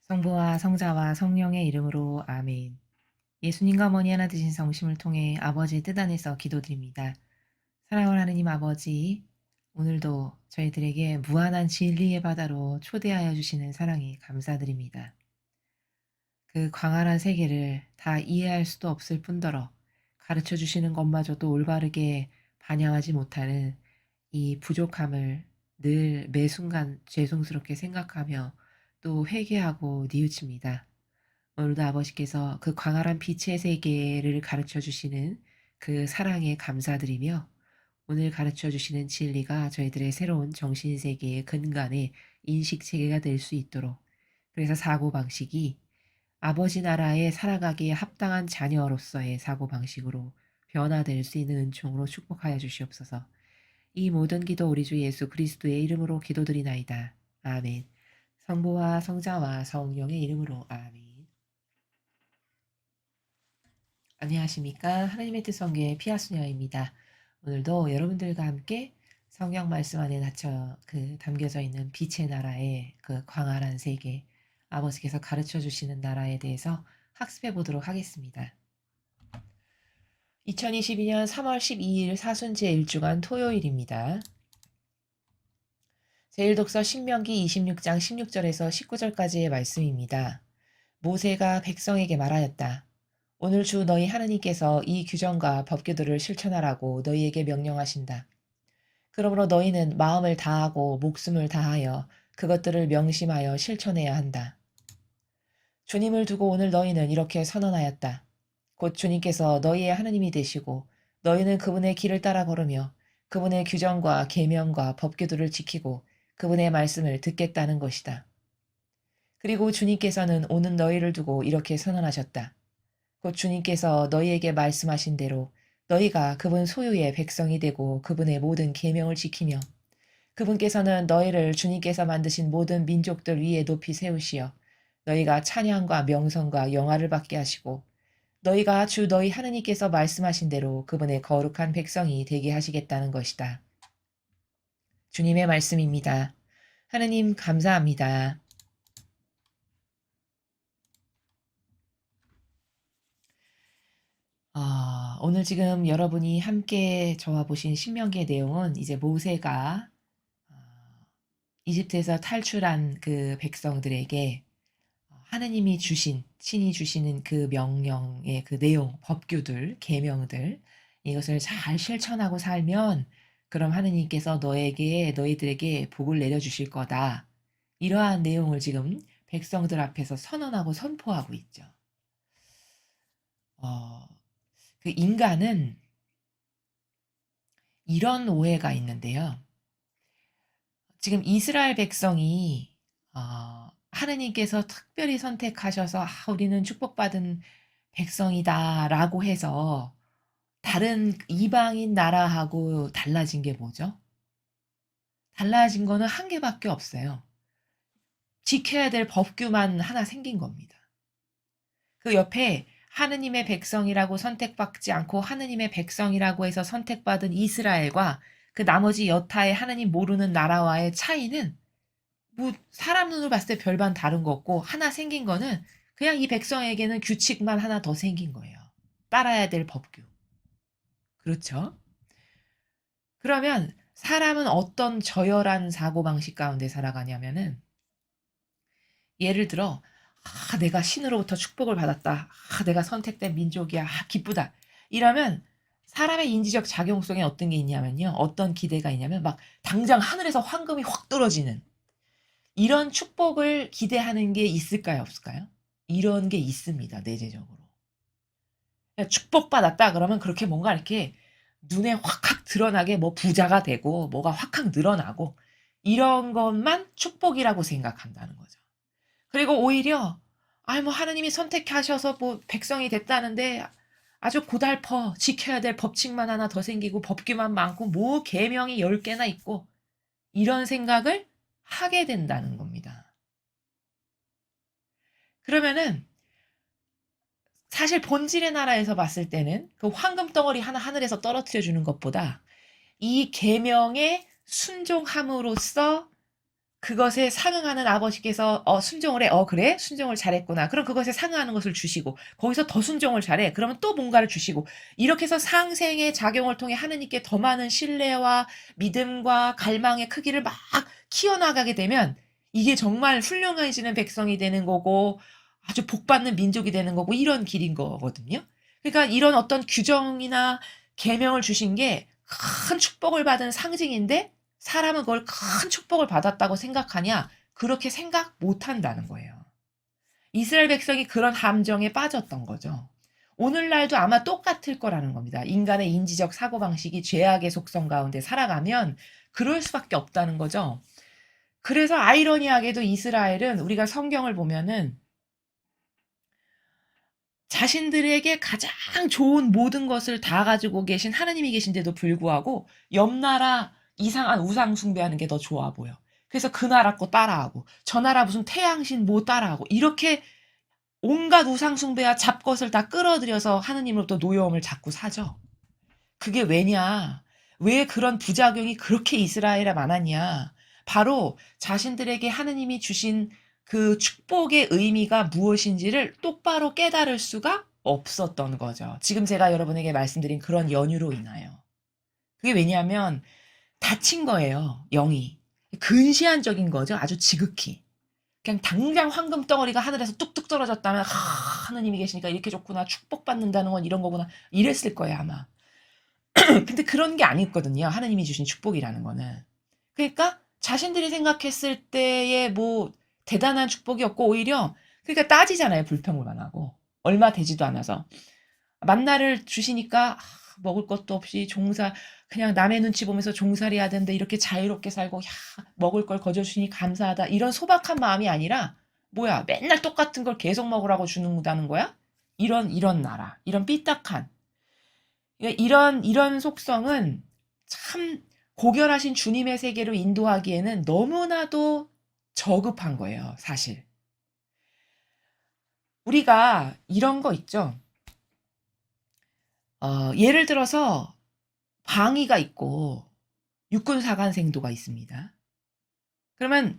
성부와 성자와 성령의 이름으로 아멘. 예수님과 머니 하나 되신 성심을 통해 아버지의 뜻 안에서 기도드립니다. 사랑하는 하느님 아버지, 오늘도 저희들에게 무한한 진리의 바다로 초대하여 주시는 사랑에 감사드립니다. 그 광활한 세계를 다 이해할 수도 없을 뿐더러 가르쳐 주시는 것마저도 올바르게 반영하지 못하는 이 부족함을 늘 매 순간 죄송스럽게 생각하며 또 회개하고 뉘우칩니다. 오늘도 아버지께서 그 광활한 빛의 세계를 가르쳐 주시는 그 사랑에 감사드리며 오늘 가르쳐 주시는 진리가 저희들의 새로운 정신세계의 근간의 인식체계가 될 수 있도록, 그래서 사고방식이 아버지 나라에 살아가기에 합당한 자녀로서의 사고방식으로 변화될 수 있는 은총으로 축복하여 주시옵소서. 이 모든 기도 우리 주 예수 그리스도의 이름으로 기도드리나이다. 아멘. 성부와 성자와 성령의 이름으로 아멘. 안녕하십니까. 하나님의 뜻 성교의 피아수녀입니다. 오늘도 여러분들과 함께 성경 말씀 안에 담겨져 있는 빛의 나라의 그 광활한 세계, 아버지께서 가르쳐 주시는 나라에 대해서 학습해 보도록 하겠습니다. 2022년 3월 12일 사순 제1주간 토요일입니다. 제1독서 신명기 26장 16절에서 19절까지의 말씀입니다. 모세가 백성에게 말하였다. 오늘 주 너희 하느님께서 이 규정과 법규들을 실천하라고 너희에게 명령하신다. 그러므로 너희는 마음을 다하고 목숨을 다하여 그것들을 명심하여 실천해야 한다. 주님을 두고 오늘 너희는 이렇게 선언하였다. 곧 주님께서 너희의 하느님이 되시고 너희는 그분의 길을 따라 걸으며 그분의 규정과 계명과 법규들을 지키고 그분의 말씀을 듣겠다는 것이다. 그리고 주님께서는 오는 너희를 두고 이렇게 선언하셨다. 곧 주님께서 너희에게 말씀하신 대로 너희가 그분 소유의 백성이 되고 그분의 모든 계명을 지키며 그분께서는 너희를 주님께서 만드신 모든 민족들 위에 높이 세우시어 너희가 찬양과 명성과 영화를 받게 하시고 너희가 주 너희 하느님께서 말씀하신 대로 그분의 거룩한 백성이 되게 하시겠다는 것이다. 주님의 말씀입니다. 하느님 감사합니다. 오늘 지금 여러분이 함께 저와 보신 신명기의 내용은 이제 모세가 어, 이집트에서 탈출한 그 백성들에게 하느님이 주신, 친히 주시는 그 명령의 그 내용, 법규들, 계명들, 이것을 잘 실천하고 살면 그럼 하느님께서 너희들에게 복을 내려주실 거다. 이러한 내용을 지금 백성들 앞에서 선언하고 선포하고 있죠. 어, 그 인간은 이런 오해가 있는데요. 지금 이스라엘 백성이 하느님께서 특별히 선택하셔서 우리는 축복받은 백성이다라고 해서 다른 이방인 나라하고 달라진 게 뭐죠? 달라진 거는 한 개밖에 없어요. 지켜야 될 법규만 하나 생긴 겁니다. 그 옆에 하느님의 백성이라고 선택받지 않고 하느님의 백성이라고 해서 선택받은 이스라엘과 그 나머지 여타의 하느님 모르는 나라와의 차이는 뭐 사람 눈으로 봤을 때 별반 다른 거 없고 하나 생긴 거는 그냥 이 백성에게는 규칙만 하나 더 생긴 거예요. 따라야 될 법규. 그렇죠? 그러면 사람은 어떤 저열한 사고방식 가운데 살아가냐면은 예를 들어 내가 신으로부터 축복을 받았다. 내가 선택된 민족이야. 기쁘다. 이러면 사람의 인지적 작용성에 어떤 게 있냐면요. 어떤 기대가 있냐면 막 당장 하늘에서 황금이 확 떨어지는 이런 축복을 기대하는 게 있을까요? 없을까요? 이런 게 있습니다. 내재적으로. 축복받았다 그러면 그렇게 뭔가 이렇게 눈에 확확 드러나게 뭐 부자가 되고 뭐가 확확 늘어나고 이런 것만 축복이라고 생각한다는 거죠. 그리고 오히려 뭐 하느님이 선택하셔서 뭐 백성이 됐다는데 아주 고달퍼 지켜야 될 법칙만 하나 더 생기고 법규만 많고 뭐 계명이 10개나 있고 이런 생각을 하게 된다는 겁니다. 그러면은 사실 본질의 나라에서 봤을 때는 그 황금 덩어리 하나 하늘에서 떨어뜨려 주는 것보다 이 계명에 순종함으로써 그것에 상응하는 아버지께서 순종을 해. 그래? 순종을 잘했구나. 그럼 그것에 상응하는 것을 주시고 거기서 더 순종을 잘해. 그러면 또 뭔가를 주시고 이렇게 해서 상생의 작용을 통해 하느님께 더 많은 신뢰와 믿음과 갈망의 크기를 막 키워나가게 되면 이게 정말 훌륭해지는 백성이 되는 거고 아주 복받는 민족이 되는 거고 이런 길인 거거든요. 그러니까 이런 어떤 규정이나 계명을 주신 게 큰 축복을 받은 상징인데 사람은 그걸 큰 축복을 받았다고 생각하냐? 그렇게 생각 못 한다는 거예요. 이스라엘 백성이 그런 함정에 빠졌던 거죠. 오늘날도 아마 똑같을 거라는 겁니다. 인간의 인지적 사고방식이 죄악의 속성 가운데 살아가면 그럴 수밖에 없다는 거죠. 그래서 아이러니하게도 이스라엘은 우리가 성경을 보면은 자신들에게 가장 좋은 모든 것을 다 가지고 계신 하느님이 계신데도 불구하고 옆 나라 이상한 우상 숭배하는 게 더 좋아 보여. 그래서 그 나라 거 따라하고 저 나라 무슨 태양신 뭐 따라하고 이렇게 온갖 우상 숭배와 잡것을 다 끌어들여서 하느님으로부터 노여움을 자꾸 사죠. 그게 왜냐? 왜 그런 부작용이 그렇게 이스라엘에 많았냐? 바로 자신들에게 하느님이 주신 그 축복의 의미가 무엇인지를 똑바로 깨달을 수가 없었던 거죠. 지금 제가 여러분에게 말씀드린 그런 연유로 인하여. 그게 왜냐하면 다친 거예요, 영이. 근시안적인 거죠, 아주 지극히. 그냥 당장 황금 덩어리가 하늘에서 뚝뚝 떨어졌다면 하느님이 계시니까 이렇게 좋구나, 축복받는다는 건 이런 거구나 이랬을 거예요, 아마. 근데 그런 게 아니었거든요. 하느님이 주신 축복이라는 거는. 그러니까 자신들이 생각했을 때에 뭐 대단한 축복이었고 오히려 그러니까 따지잖아요. 불평만 하고. 얼마 되지도 않아서. 만나를 주시니까 먹을 것도 없이 그냥 남의 눈치 보면서 종살이 하던데 이렇게 자유롭게 살고 먹을 걸 거저 주시니 감사하다. 이런 소박한 마음이 아니라 뭐야 맨날 똑같은 걸 계속 먹으라고 주는다는 거야? 이런 나라. 이런 삐딱한 이런 속성은 참 고결하신 주님의 세계로 인도하기에는 너무나도 저급한 거예요, 사실. 우리가 이런 거 있죠. 예를 들어서 방위가 있고 육군사관생도가 있습니다. 그러면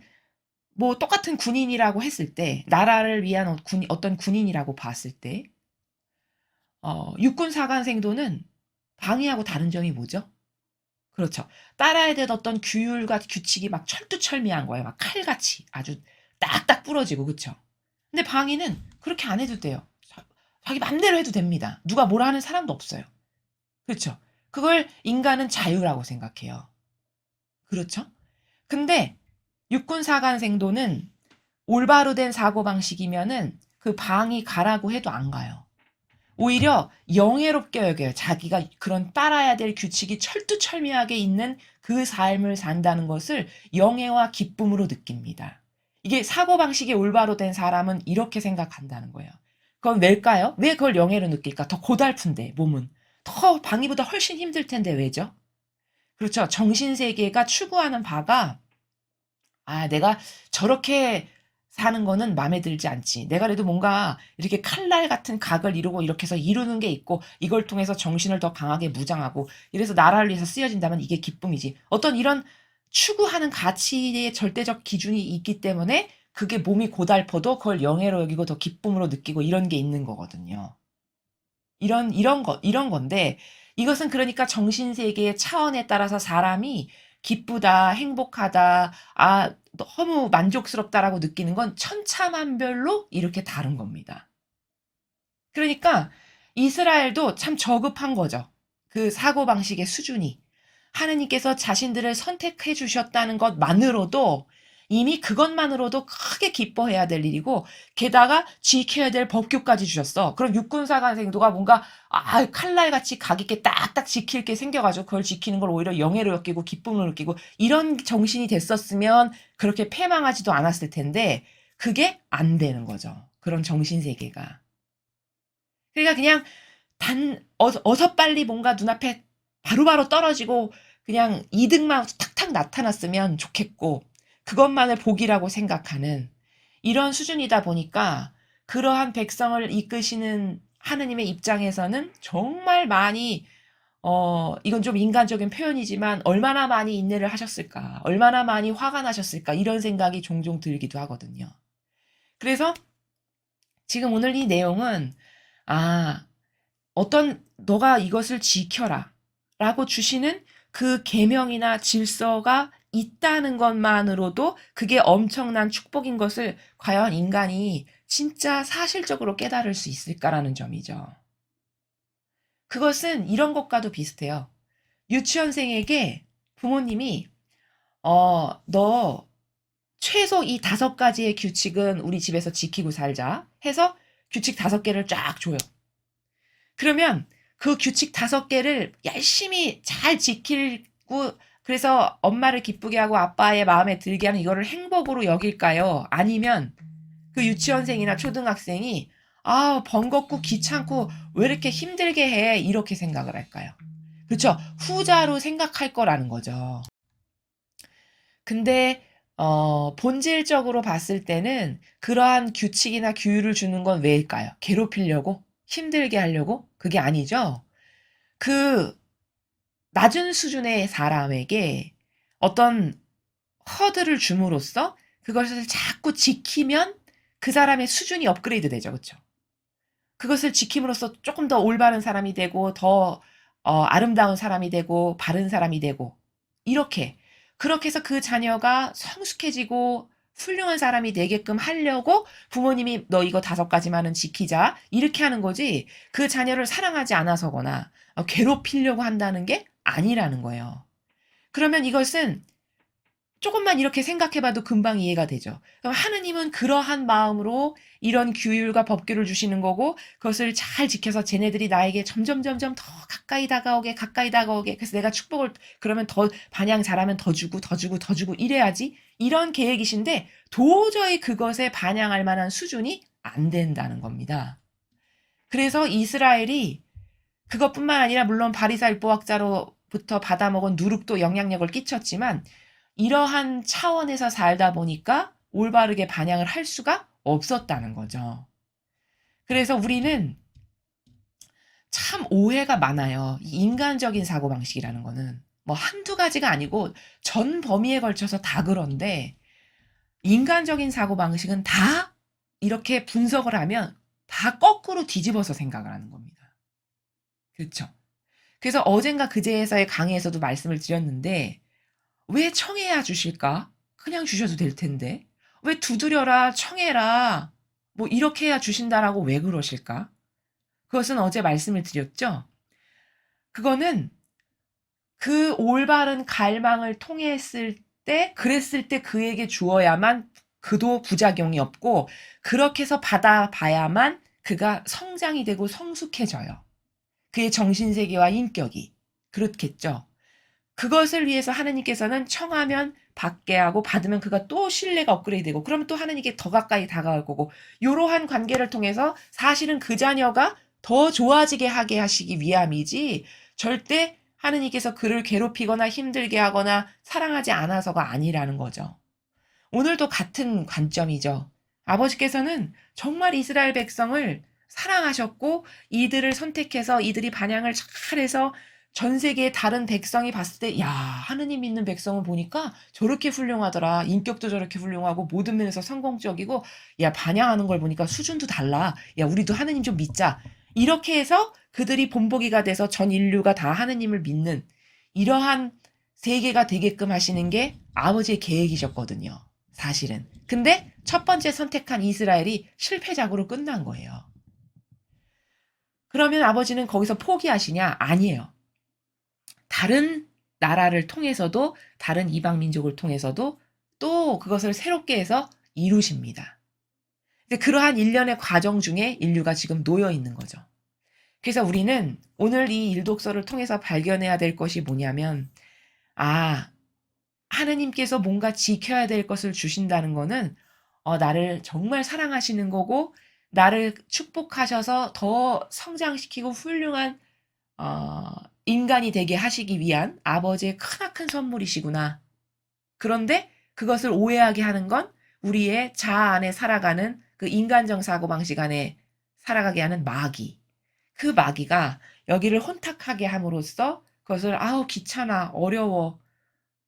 뭐 똑같은 군인이라고 했을 때, 나라를 위한 어떤 군인이라고 봤을 때, 육군사관생도는 방위하고 다른 점이 뭐죠? 그렇죠. 따라야 될 어떤 규율과 규칙이 막 철두철미한 거예요. 막 칼같이 아주 딱딱 부러지고 그쵸. 근데 방위는 그렇게 안 해도 돼요. 자기 맘대로 해도 됩니다. 누가 뭐라 하는 사람도 없어요. 그렇죠. 그걸 인간은 자유라고 생각해요. 그렇죠. 근데 육군사관생도는 올바로 된 사고방식이면은 그 방위 가라고 해도 안 가요. 오히려 영예롭게 여겨요. 자기가 그런 따라야 될 규칙이 철두철미하게 있는 그 삶을 산다는 것을 영예와 기쁨으로 느낍니다. 이게 사고방식이 올바로 된 사람은 이렇게 생각한다는 거예요. 그건 왜일까요? 왜 그걸 영예로 느낄까? 더 고달픈데 몸은. 더 방위보다 훨씬 힘들 텐데 왜죠? 그렇죠. 정신세계가 추구하는 바가 내가 저렇게 사는 거는 마음에 들지 않지. 내가 그래도 뭔가 이렇게 칼날 같은 각을 이루고 이렇게 해서 이루는 게 있고 이걸 통해서 정신을 더 강하게 무장하고 이래서 나라를 위해서 쓰여진다면 이게 기쁨이지. 어떤 이런 추구하는 가치의 절대적 기준이 있기 때문에 그게 몸이 고달퍼도 그걸 영예로 여기고 더 기쁨으로 느끼고 이런 게 있는 거거든요. 이런 건데 이것은 그러니까 정신세계의 차원에 따라서 사람이 기쁘다, 행복하다, 너무 만족스럽다라고 느끼는 건 천차만별로 이렇게 다른 겁니다. 그러니까 이스라엘도 참 저급한 거죠. 그 사고방식의 수준이. 하느님께서 자신들을 선택해 주셨다는 것만으로도 이미 그것만으로도 크게 기뻐해야 될 일이고 게다가 지켜야 될 법규까지 주셨어. 그럼 육군사관생도가 뭔가 칼날같이 각 있게 딱딱 지킬 게 생겨가지고 그걸 지키는 걸 오히려 영예로 여기고 기쁨으로 느끼고 이런 정신이 됐었으면 그렇게 패망하지도 않았을 텐데 그게 안 되는 거죠. 그런 정신세계가. 그러니까 그냥 어서 빨리 뭔가 눈앞에 바로바로 떨어지고 그냥 이득만 탁탁 나타났으면 좋겠고 그것만을 복이라고 생각하는 이런 수준이다 보니까 그러한 백성을 이끄시는 하느님의 입장에서는 정말 많이 이건 좀 인간적인 표현이지만 얼마나 많이 인내를 하셨을까? 얼마나 많이 화가 나셨을까? 이런 생각이 종종 들기도 하거든요. 그래서 지금 오늘 이 내용은 아, 너가 이것을 지켜라 라고 주시는 그 계명이나 질서가 있다는 것만으로도 그게 엄청난 축복인 것을 과연 인간이 진짜 사실적으로 깨달을 수 있을까라는 점이죠. 그것은 이런 것과도 비슷해요. 유치원생에게 부모님이 너 최소 이 5가지의 규칙은 우리 집에서 지키고 살자 해서 규칙 5개를 쫙 줘요. 그러면 그 규칙 5개를 열심히 잘 지키고 그래서 엄마를 기쁘게 하고 아빠의 마음에 들게 하는 이거를 행복으로 여길까요? 아니면 그 유치원생이나 초등학생이 번거롭고 귀찮고 왜 이렇게 힘들게 해? 이렇게 생각을 할까요? 그렇죠. 후자로 생각할 거라는 거죠. 근데 본질적으로 봤을 때는 그러한 규칙이나 규율을 주는 건 왜일까요? 괴롭히려고? 힘들게 하려고? 그게 아니죠. 그 낮은 수준의 사람에게 어떤 허들을 줌으로써 그것을 자꾸 지키면 그 사람의 수준이 업그레이드 되죠. 그렇죠? 그것을 지킴으로써 조금 더 올바른 사람이 되고 더 아름다운 사람이 되고 바른 사람이 되고 그렇게 해서 그 자녀가 성숙해지고 훌륭한 사람이 되게끔 하려고 부모님이 너 이거 5가지만은 지키자 이렇게 하는 거지 그 자녀를 사랑하지 않아서거나 괴롭히려고 한다는 게 아니라는 거예요. 그러면 이것은 조금만 이렇게 생각해봐도 금방 이해가 되죠. 그럼 하느님은 그러한 마음으로 이런 규율과 법규를 주시는 거고 그것을 잘 지켜서 쟤네들이 나에게 점점 더 가까이 다가오게 그래서 내가 축복을 그러면 더 반양 잘하면 더 주고 이래야지 이런 계획이신데 도저히 그것에 반양할 만한 수준이 안 된다는 겁니다. 그래서 이스라엘이 그것뿐만 아니라 물론 바리사일 보학자로부터 받아먹은 누룩도 영향력을 끼쳤지만 이러한 차원에서 살다 보니까 올바르게 반향을 할 수가 없었다는 거죠. 그래서 우리는 참 오해가 많아요. 이 인간적인 사고방식이라는 거는 뭐 한두 가지가 아니고 전 범위에 걸쳐서 다 그런데 인간적인 사고방식은 다 이렇게 분석을 하면 다 거꾸로 뒤집어서 생각을 하는 겁니다. 그렇죠? 그래서 어젠가 그제서의 강의에서도 말씀을 드렸는데 왜 청해야 주실까? 그냥 주셔도 될 텐데. 왜 두드려라, 청해라, 뭐 이렇게 해야 주신다라고 왜 그러실까? 그것은 어제 말씀을 드렸죠? 그거는 그 올바른 갈망을 그랬을 때 그에게 주어야만 그도 부작용이 없고, 그렇게 해서 받아봐야만 그가 성장이 되고 성숙해져요. 그의 정신세계와 인격이. 그렇겠죠? 그것을 위해서 하느님께서는 청하면 받게 하고 받으면 그가 또 신뢰가 업그레이드 되고 그러면 또 하느님께 더 가까이 다가갈 거고 이러한 관계를 통해서 사실은 그 자녀가 더 좋아지게 하게 하시기 위함이지 절대 하느님께서 그를 괴롭히거나 힘들게 하거나 사랑하지 않아서가 아니라는 거죠. 오늘도 같은 관점이죠. 아버지께서는 정말 이스라엘 백성을 사랑하셨고 이들을 선택해서 이들이 반향을 잘해서 전 세계의 다른 백성이 봤을 때, 야, 하느님 믿는 백성을 보니까 저렇게 훌륭하더라. 인격도 저렇게 훌륭하고 모든 면에서 성공적이고, 야, 반향하는 걸 보니까 수준도 달라. 야, 우리도 하느님 좀 믿자. 이렇게 해서 그들이 본보기가 돼서 전 인류가 다 하느님을 믿는 이러한 세계가 되게끔 하시는 게 아버지의 계획이셨거든요. 사실은. 근데 첫 번째 선택한 이스라엘이 실패작으로 끝난 거예요. 그러면 아버지는 거기서 포기하시냐? 아니에요. 다른 나라를 통해서도 다른 이방 민족을 통해서도 또 그것을 새롭게 해서 이루십니다. 근데 그러한 일련의 과정 중에 인류가 지금 놓여 있는 거죠. 그래서 우리는 오늘 이 일독서를 통해서 발견해야 될 것이 뭐냐면 하느님께서 뭔가 지켜야 될 것을 주신다는 거는 나를 정말 사랑하시는 거고 나를 축복하셔서 더 성장시키고 훌륭한 인간이 되게 하시기 위한 아버지의 크나큰 선물이시구나. 그런데 그것을 오해하게 하는 건 우리의 자아 안에 살아가는 그 인간적 사고방식 안에 살아가게 하는 마귀. 그 마귀가 여기를 혼탁하게 함으로써 그것을 아우 귀찮아, 어려워,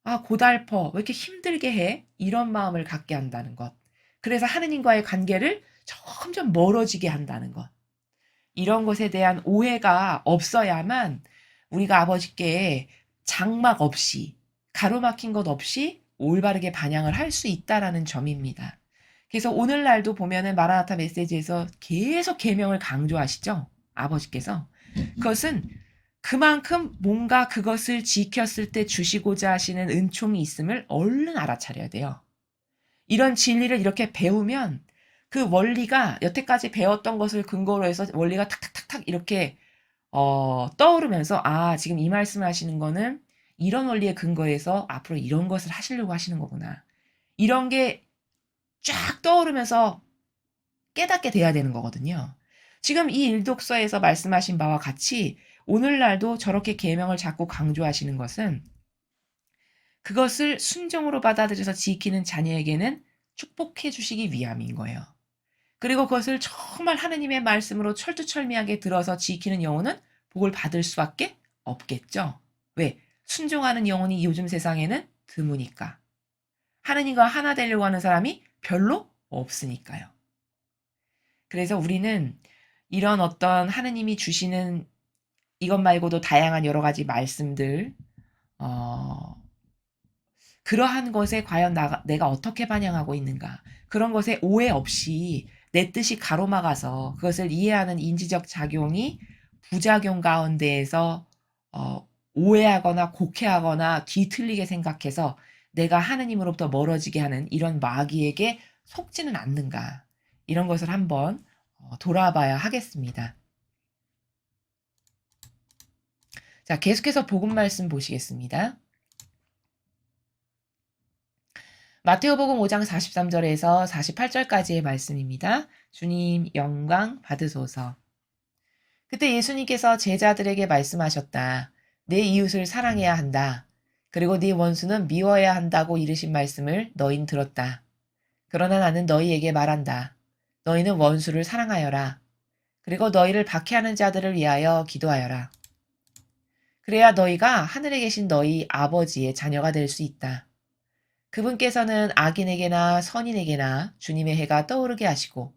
아 고달퍼, 왜 이렇게 힘들게 해? 이런 마음을 갖게 한다는 것. 그래서 하느님과의 관계를 점점 멀어지게 한다는 것. 이런 것에 대한 오해가 없어야만 우리가 아버지께 장막 없이 가로막힌 것 없이 올바르게 반영을 할 수 있다라는 점입니다. 그래서 오늘날도 보면은 마라나타 메시지에서 계속 계명을 강조하시죠. 아버지께서. 그것은 그만큼 뭔가 그것을 지켰을 때 주시고자 하시는 은총이 있음을 얼른 알아차려야 돼요. 이런 진리를 이렇게 배우면 그 원리가 여태까지 배웠던 것을 근거로 해서 원리가 탁탁탁탁 이렇게 떠오르면서 아 지금 이 말씀을 하시는 거는 이런 원리에 근거해서 앞으로 이런 것을 하시려고 하시는 거구나. 이런 게 쫙 떠오르면서 깨닫게 돼야 되는 거거든요. 지금 이 일독서에서 말씀하신 바와 같이 오늘날도 저렇게 계명을 자꾸 강조하시는 것은 그것을 순종으로 받아들여서 지키는 자녀에게는 축복해 주시기 위함인 거예요. 그리고 그것을 정말 하느님의 말씀으로 철두철미하게 들어서 지키는 영혼은 복을 받을 수밖에 없겠죠. 왜? 순종하는 영혼이 요즘 세상에는 드무니까. 하느님과 하나 되려고 하는 사람이 별로 없으니까요. 그래서 우리는 이런 어떤 하느님이 주시는 이것 말고도 다양한 여러 가지 말씀들, 어, 그러한 것에 과연 내가 어떻게 반영하고 있는가. 그런 것에 오해 없이 내 뜻이 가로막아서 그것을 이해하는 인지적 작용이 부작용 가운데에서 오해하거나 곡해하거나 뒤틀리게 생각해서 내가 하느님으로부터 멀어지게 하는 이런 마귀에게 속지는 않는가. 이런 것을 한번 돌아봐야 하겠습니다. 자, 계속해서 복음 말씀 보시겠습니다. 마태오복음 5장 43절에서 48절까지의 말씀입니다. 주님 영광 받으소서. 그때 예수님께서 제자들에게 말씀하셨다. 내 이웃을 사랑해야 한다. 그리고 네 원수는 미워해야 한다고 이르신 말씀을 너희는 들었다. 그러나 나는 너희에게 말한다. 너희는 원수를 사랑하여라. 그리고 너희를 박해하는 자들을 위하여 기도하여라. 그래야 너희가 하늘에 계신 너희 아버지의 자녀가 될 수 있다. 그분께서는 악인에게나 선인에게나 주님의 해가 떠오르게 하시고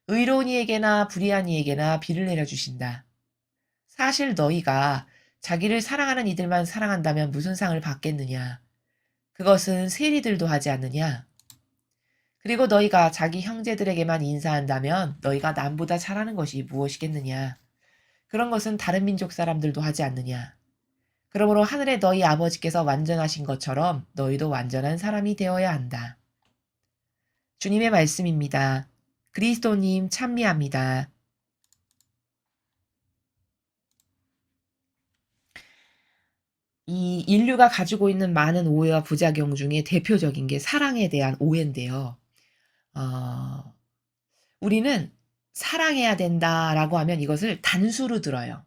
의로운 이에게나 불의한 이에게나 비를 내려주신다. 사실 너희가 자기를 사랑하는 이들만 사랑한다면 무슨 상을 받겠느냐. 그것은 세리들도 하지 않느냐. 그리고 너희가 자기 형제들에게만 인사한다면 너희가 남보다 잘하는 것이 무엇이겠느냐. 그런 것은 다른 민족 사람들도 하지 않느냐. 그러므로 하늘의 너희 아버지께서 완전하신 것처럼 너희도 완전한 사람이 되어야 한다. 주님의 말씀입니다. 그리스도님 찬미합니다. 이 인류가 가지고 있는 많은 오해와 부작용 중에 대표적인 게 사랑에 대한 오해인데요. 어, 우리는 사랑해야 된다라고 하면 이것을 단수로 들어요.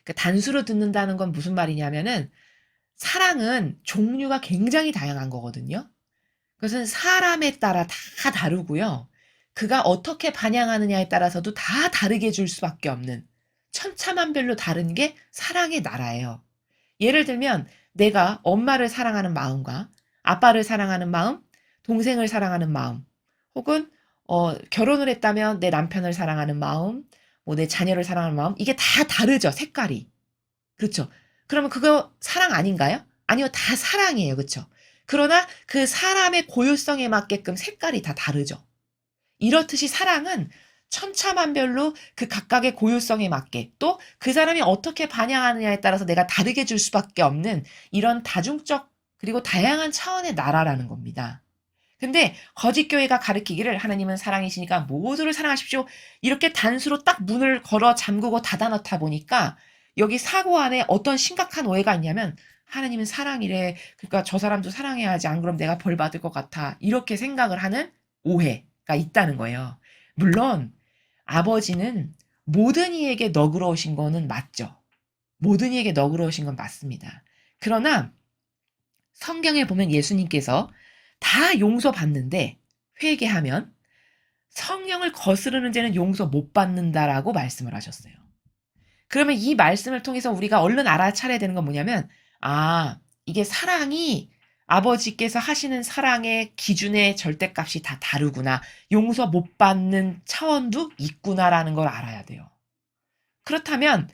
그 단수로 듣는다는 건 무슨 말이냐면은 사랑은 종류가 굉장히 다양한 거거든요. 그것은 사람에 따라 다 다르고요. 그가 어떻게 반영하느냐에 따라서도 다 다르게 줄 수밖에 없는 천차만별로 다른 게 사랑의 나라예요. 예를 들면 내가 엄마를 사랑하는 마음과 아빠를 사랑하는 마음, 동생을 사랑하는 마음, 혹은 결혼을 했다면 내 남편을 사랑하는 마음, 뭐 내 자녀를 사랑하는 마음, 이게 다 다르죠, 색깔이. 그렇죠. 그러면 그거 사랑 아닌가요? 아니요, 다 사랑이에요. 그렇죠. 그러나 그 사람의 고유성에 맞게끔 색깔이 다 다르죠. 이렇듯이 사랑은 천차만별로 그 각각의 고유성에 맞게 또 그 사람이 어떻게 반영하느냐에 따라서 내가 다르게 줄 수밖에 없는 이런 다중적 그리고 다양한 차원의 나라라는 겁니다. 근데 거짓 교회가 가르치기를 하나님은 사랑이시니까 모두를 사랑하십시오. 이렇게 단수로 딱 문을 걸어 잠그고 닫아 놓다 보니까 여기 사고 안에 어떤 심각한 오해가 있냐면 하나님은 사랑이래. 그러니까 저 사람도 사랑해야지. 안 그럼 내가 벌 받을 것 같아. 이렇게 생각을 하는 오해가 있다는 거예요. 물론 아버지는 모든 이에게 너그러우신 거는 맞죠. 모든 이에게 너그러우신 건 맞습니다. 그러나 성경에 보면 예수님께서 다 용서받는데 회개하면 성령을 거스르는 죄는 용서 못 받는다라고 말씀을 하셨어요. 그러면 이 말씀을 통해서 우리가 얼른 알아차려야 되는 건 뭐냐면, 이게 사랑이 아버지께서 하시는 사랑의 기준의 절대값이 다 다르구나. 용서 못 받는 차원도 있구나라는 걸 알아야 돼요. 그렇다면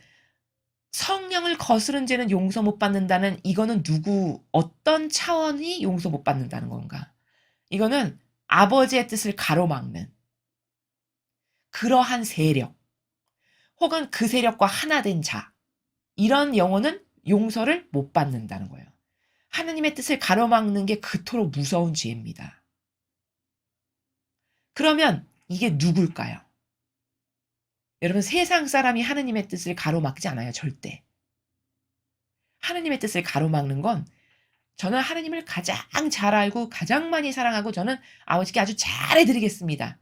성령을 거스른 죄는 용서 못 받는다는 이거는 어떤 차원이 용서 못 받는다는 건가? 이거는 아버지의 뜻을 가로막는 그러한 세력, 혹은 그 세력과 하나 된 자, 이런 영혼은 용서를 못 받는다는 거예요. 하느님의 뜻을 가로막는 게 그토록 무서운 죄입니다. 그러면 이게 누굴까요? 여러분, 세상 사람이 하느님의 뜻을 가로막지 않아요. 절대. 하느님의 뜻을 가로막는 건 저는 하느님을 가장 잘 알고 가장 많이 사랑하고 저는 아버지께 아주 잘해드리겠습니다.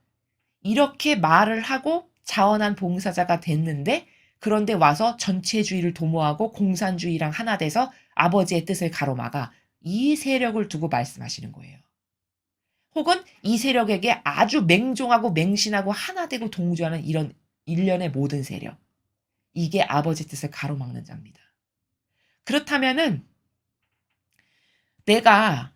이렇게 말을 하고 자원한 봉사자가 됐는데, 그런데 와서 전체주의를 도모하고 공산주의랑 하나 돼서 아버지의 뜻을 가로막아 이 세력을 두고 말씀하시는 거예요. 혹은 이 세력에게 아주 맹종하고 맹신하고 하나 되고 동조하는 이런 일련의 모든 세력. 이게 아버지 뜻을 가로막는 자입니다. 그렇다면은 내가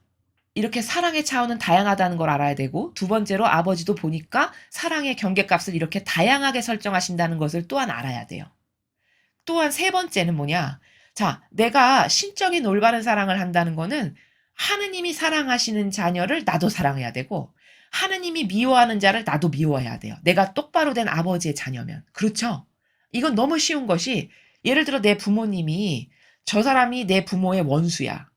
이렇게 사랑의 차원은 다양하다는 걸 알아야 되고, 두 번째로 아버지도 보니까 사랑의 경계값을 이렇게 다양하게 설정하신다는 것을 또한 알아야 돼요. 또한 세 번째는 뭐냐? 자, 내가 신적인 올바른 사랑을 한다는 거는 하느님이 사랑하시는 자녀를 나도 사랑해야 되고, 하느님이 미워하는 자를 나도 미워해야 돼요. 내가 똑바로 된 아버지의 자녀면. 그렇죠? 이건 너무 쉬운 것이, 예를 들어 내 부모님이, 저 사람이 내 부모의 원수야.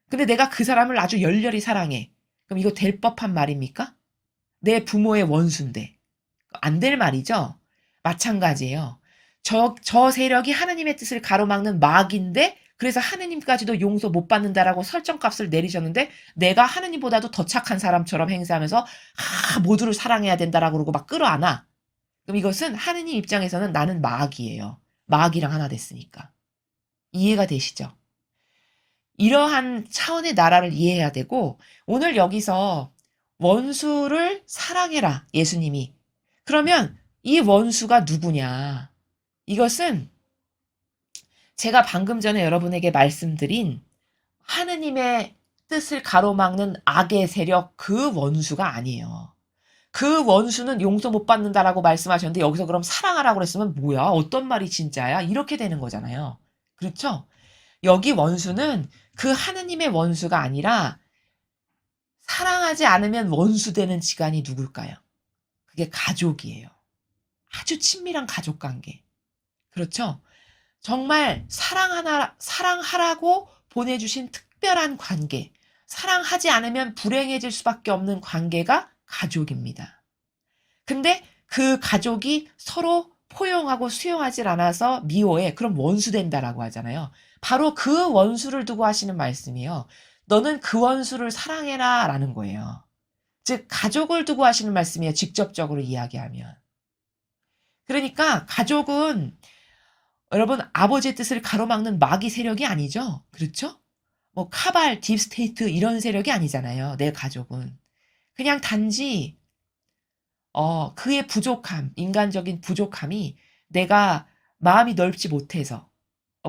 근데 내가 그 사람을 아주 열렬히 사랑해. 그럼 이거 될 법한 말입니까? 내 부모의 원수인데. 안 될 말이죠? 마찬가지예요. 저 세력이 하느님의 뜻을 가로막는 마귀인데, 그래서 하느님까지도 용서 못 받는다라고 설정값을 내리셨는데, 내가 하느님보다도 더 착한 사람처럼 행세하면서 모두를 사랑해야 된다라고 그러고 막 끌어안아. 그럼 이것은 하느님 입장에서는 나는 마귀예요. 마귀랑 하나 됐으니까. 이해가 되시죠? 이러한 차원의 나라를 이해해야 되고, 오늘 여기서 원수를 사랑해라, 예수님이. 그러면 이 원수가 누구냐? 이것은 제가 방금 전에 여러분에게 말씀드린 하느님의 뜻을 가로막는 악의 세력, 그 원수가 아니에요. 그 원수는 용서 못 받는다라고 말씀하셨는데, 여기서 그럼 사랑하라고 그랬으면 뭐야? 어떤 말이 진짜야? 이렇게 되는 거잖아요. 그렇죠? 여기 원수는 그 하느님의 원수가 아니라 사랑하지 않으면 원수 되는 지간이 누굴까요? 그게 가족이에요. 아주 친밀한 가족 관계. 그렇죠? 정말 사랑하라고 보내주신 특별한 관계. 사랑하지 않으면 불행해질 수밖에 없는 관계가 가족입니다. 근데 그 가족이 서로 포용하고 수용하지 않아서 미워해. 그럼 원수 된다라고 하잖아요. 바로 그 원수를 두고 하시는 말씀이에요. 너는 그 원수를 사랑해라 라는 거예요. 즉 가족을 두고 하시는 말씀이에요. 직접적으로 이야기하면. 그러니까 가족은 여러분 아버지의 뜻을 가로막는 마귀 세력이 아니죠. 그렇죠? 뭐 카발, 딥스테이트 이런 세력이 아니잖아요. 내 가족은. 그냥 단지 그의 부족함, 인간적인 부족함이 내가 마음이 넓지 못해서,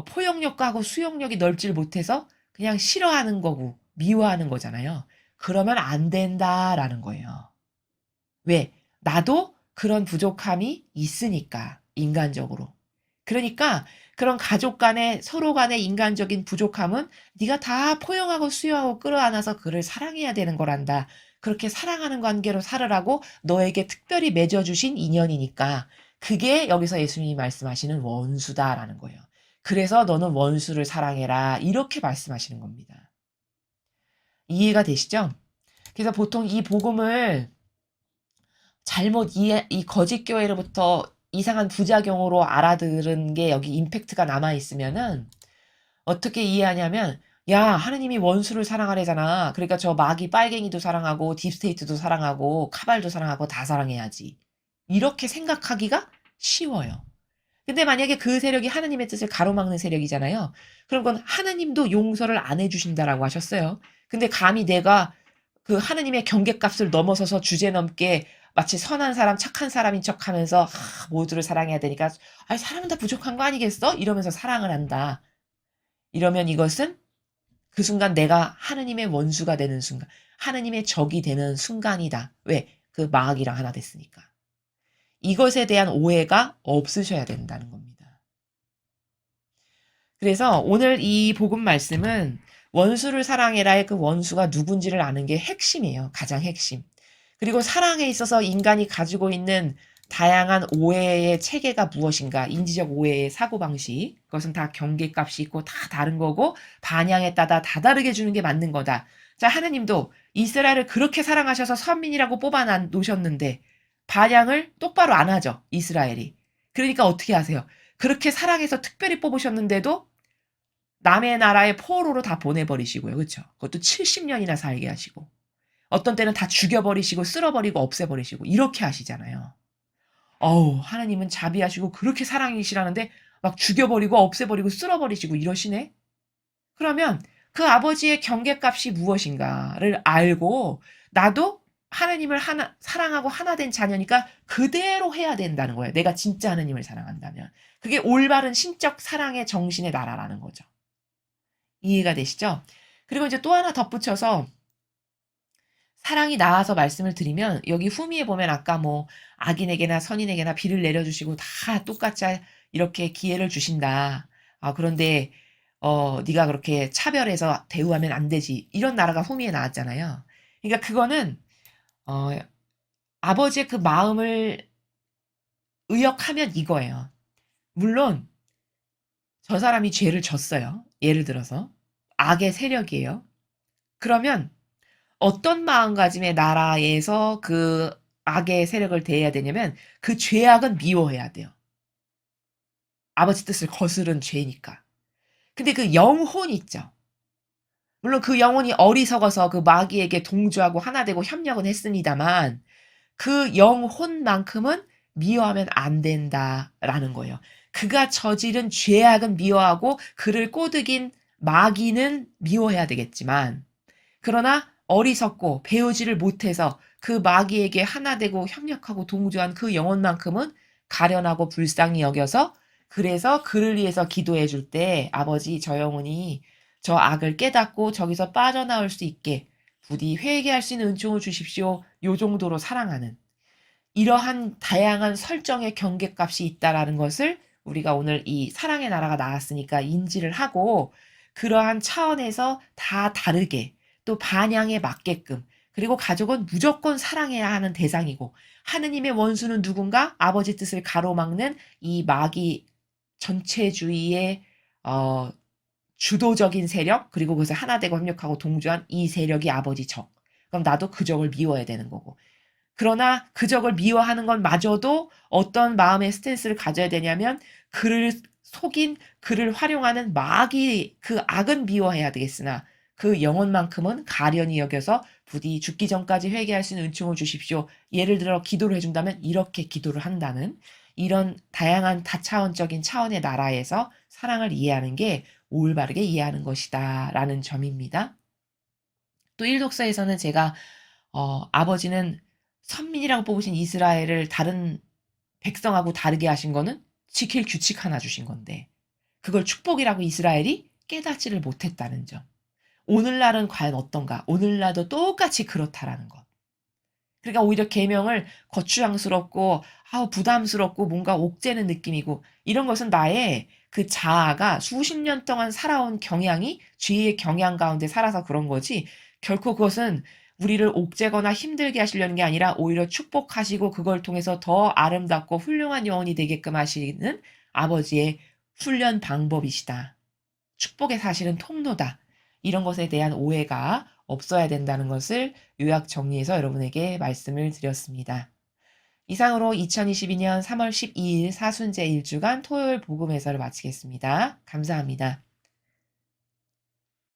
포용력과 하고 수용력이 넓지 못해서 그냥 싫어하는 거고 미워하는 거잖아요. 그러면 안 된다라는 거예요. 왜? 나도 그런 부족함이 있으니까, 인간적으로. 그러니까 그런 가족 간의 서로 간의 인간적인 부족함은 네가 다 포용하고 수용하고 끌어안아서 그를 사랑해야 되는 거란다. 그렇게 사랑하는 관계로 살으라고 너에게 특별히 맺어주신 인연이니까 그게 여기서 예수님이 말씀하시는 원수다라는 거예요. 그래서 너는 원수를 사랑해라. 이렇게 말씀하시는 겁니다. 이해가 되시죠? 그래서 보통 이 복음을 잘못 이 거짓 교회로부터 이상한 부작용으로 알아들은 게 여기 임팩트가 남아있으면은 어떻게 이해하냐면, 야, 하느님이 원수를 사랑하래잖아. 그러니까 저 마귀 빨갱이도 사랑하고 딥스테이트도 사랑하고 카발도 사랑하고 다 사랑해야지. 이렇게 생각하기가 쉬워요. 근데 만약에 그 세력이 하느님의 뜻을 가로막는 세력이잖아요. 그럼 그건 하느님도 용서를 안 해주신다라고 하셨어요. 근데 감히 내가 그 하느님의 경계값을 넘어서서 주제넘게 마치 선한 사람, 착한 사람인 척하면서 모두를 사랑해야 되니까 아니 사람은 다 부족한 거 아니겠어? 이러면서 사랑을 한다. 이러면 이것은 그 순간 내가 하느님의 원수가 되는 순간, 하느님의 적이 되는 순간이다. 왜? 그 마귀랑 하나 됐으니까. 이것에 대한 오해가 없으셔야 된다는 겁니다. 그래서 오늘 이 복음 말씀은 원수를 사랑해라의 그 원수가 누군지를 아는 게 핵심이에요. 가장 핵심. 그리고 사랑에 있어서 인간이 가지고 있는 다양한 오해의 체계가 무엇인가, 인지적 오해의 사고방식, 그것은 다 경계값이 있고 다 다른 거고 반향에 따라 다 다르게 주는 게 맞는 거다. 자, 하느님도 이스라엘을 그렇게 사랑하셔서 선민이라고 뽑아 놓으셨는데 반향을 똑바로 안 하죠, 이스라엘이. 그러니까 어떻게 하세요? 그렇게 사랑해서 특별히 뽑으셨는데도 남의 나라에 포로로 다 보내버리시고요. 그렇죠? 그것도 70년이나 살게 하시고. 어떤 때는 다 죽여버리시고 쓸어버리고 없애버리시고 이렇게 하시잖아요. 하나님은 자비하시고 그렇게 사랑이시라는데 막 죽여버리고 없애버리고 쓸어버리시고 이러시네? 그러면 그 아버지의 경계값이 무엇인가를 알고 나도 하나님을 사랑하고 하나 된 자녀니까 그대로 해야 된다는 거예요. 내가 진짜 하나님을 사랑한다면. 그게 올바른 신적 사랑의 정신의 나라라는 거죠. 이해가 되시죠? 그리고 이제 또 하나 덧붙여서 사랑이 나와서 말씀을 드리면 여기 후미에 보면 아까 뭐 악인에게나 선인에게나 비를 내려주시고 다 똑같이 이렇게 기회를 주신다. 그런데 네가 그렇게 차별해서 대우하면 안 되지. 이런 나라가 후미에 나왔잖아요. 그러니까 그거는 어, 아버지의 그 마음을 의역하면 이거예요. 물론 저 사람이 죄를 졌어요. 예를 들어서 악의 세력이에요. 그러면 어떤 마음가짐의 나라에서 그 악의 세력을 대해야 되냐면 그 죄악은 미워해야 돼요. 아버지 뜻을 거스른 죄니까. 근데 그 영혼 있죠. 물론 그 영혼이 어리석어서 그 마귀에게 동조하고 하나 되고 협력은 했습니다만 그 영혼만큼은 미워하면 안 된다라는 거예요. 그가 저지른 죄악은 미워하고 그를 꼬드긴 마귀는 미워해야 되겠지만 그러나 어리석고 배우지를 못해서 그 마귀에게 하나 되고 협력하고 동조한 그 영혼만큼은 가련하고 불쌍히 여겨서 그래서 그를 위해서 기도해 줄 때 아버지 저 영혼이 저 악을 깨닫고 저기서 빠져나올 수 있게 부디 회개할 수 있는 은총을 주십시오. 요 정도로 사랑하는 이러한 다양한 설정의 경계값이 있다라는 것을 우리가 오늘 이 사랑의 나라가 나왔으니까 인지를 하고 그러한 차원에서 다 다르게 또 반향에 맞게끔 그리고 가족은 무조건 사랑해야 하는 대상이고 하느님의 원수는 누군가 아버지 뜻을 가로막는 이 마귀 전체주의의 주도적인 세력 그리고 그것을 하나 되고 협력하고 동조한 이 세력이 아버지 적. 그럼 나도 그 적을 미워야 되는 거고. 그러나 그 적을 미워하는 건 마저도 어떤 마음의 스탠스를 가져야 되냐면 그를 속인 그를 활용하는 마귀 그 악은 미워해야 되겠으나 그 영혼만큼은 가련히 여겨서 부디 죽기 전까지 회개할 수 있는 은총을 주십시오. 예를 들어 기도를 해준다면 이렇게 기도를 한다는 이런 다양한 다차원적인 차원의 나라에서 사랑을 이해하는 게 올바르게 이해하는 것이다 라는 점입니다. 또 일독서에서는 제가 아버지는 선민이라고 뽑으신 이스라엘을 다른 백성하고 다르게 하신 거는 지킬 규칙 하나 주신 건데 그걸 축복이라고 이스라엘이 깨닫지를 못했다는 점. 오늘날은 과연 어떤가? 오늘날도 똑같이 그렇다라는 것. 그러니까 오히려 계명을 거추장스럽고 부담스럽고 뭔가 옥죄는 느낌이고 이런 것은 나의 그 자아가 수십 년 동안 살아온 경향이 죄의 경향 가운데 살아서 그런 거지 결코 그것은 우리를 옥죄거나 힘들게 하시려는 게 아니라 오히려 축복하시고 그걸 통해서 더 아름답고 훌륭한 영혼이 되게끔 하시는 아버지의 훈련 방법이시다. 축복의 사실은 통로다. 이런 것에 대한 오해가 없어야 된다는 것을 요약 정리해서 여러분에게 말씀을 드렸습니다. 이상으로 2022년 3월 12일 사순제 1주간 토요일 복음 해설을 마치겠습니다. 감사합니다.